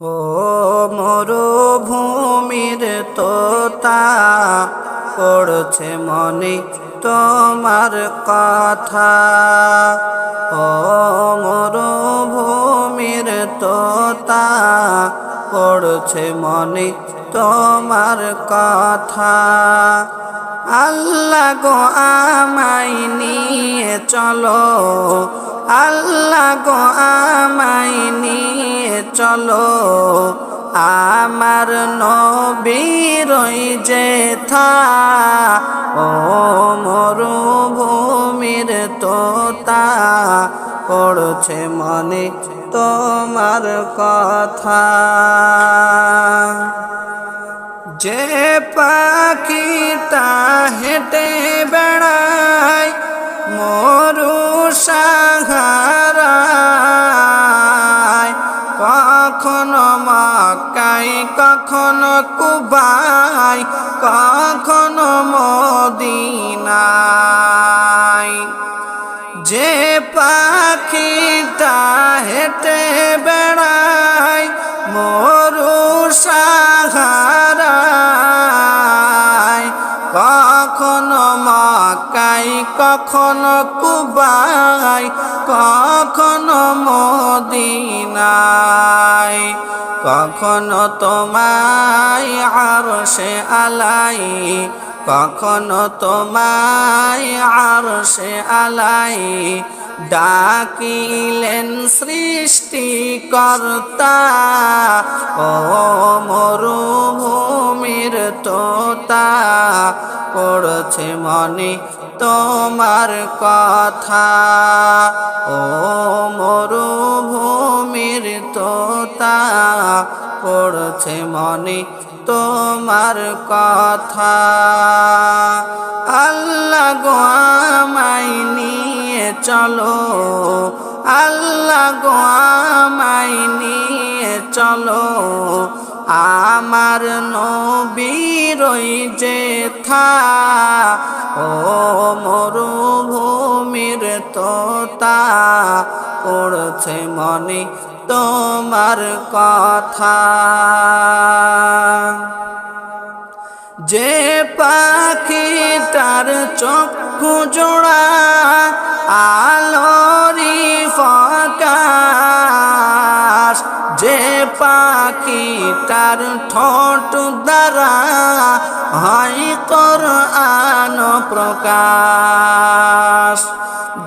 ও মরুভূমির তোতা পড়ছে মনে তোমার কথা। ও মরুভূমির তোতা পড়ছে মনে তোমার কথা। আল্লাহ গো আমায় নিয়ে চলো, আল্লাহ গো আমায় নিয়ে চলো, আমার নবীর যেথা। ও মরুভূমির তোতা পড়ছে মনে তোমার কথা। যে পাখিটা হেঁটে বেড়ায় মরু সাহারায়, কখনো মক্কায় কখনো কুবায় কখনো মদিনায়। যে পাখিটা হেঁটে বেড়ায় মরু সাহারায়, কখনো মক্কায় কখনো কুবায় কখনো মদিনায়। কখনো তোমায় আরশে আলাই, কখনো তোমায় আরশে আলাই ডাকিলেন সৃষ্টিকর্তা। ও মরুভূমির তোতা পড়ছে মনে তোমার কথা। ও মরুভূমির তোতা পড়ছে মনে তোমার কথা। আল্লাহ গো আমায় নিয়ে চলো, আল্লাহ গো আমায় নিয়ে চলো, আমার নবীর যেথা। ও মরুভূমির তোতা পড়ছে মনে তোমার কথা। যে পাখিটার চক্ষু জোড়া আলোরি ফকাশ, যে পাখিটার ঠোঁট দ্বারা হয় কোরআন প্রকাশ,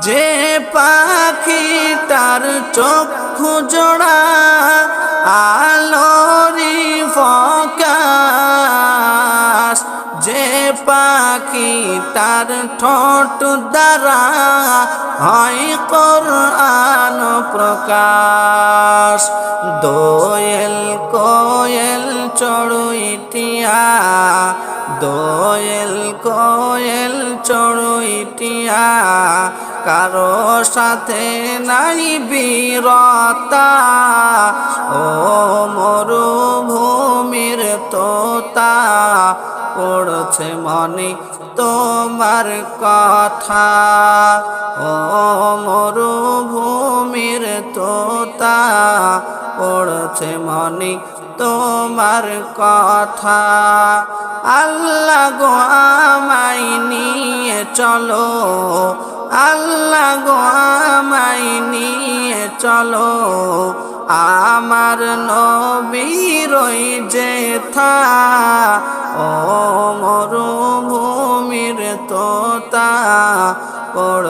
যে পাখিটার চক্ষু জোড়া আলোরি ফকাশ, যে পাখি তার ঠোঁট দ্বারা হয় কোরআন প্রকাশ। দোয়েল কোয়েল চড়ুইটিয়া, দোয়েল কোয়েল চড়ুইটিয়া কারো সাথে নাই বীরতা। ও মরুভূমির তোতা পড়ছে মনে তোমার কথা। ও মরুভূমির তোতা পড়ছে মনে তোমার কথা। আল্লাহ গো আমায় নিয়ে চলো, আল্লাহ গো আমায় নিয়ে চলো, আমার নবীর যেথা। ও মরুভূমির তোতা পড়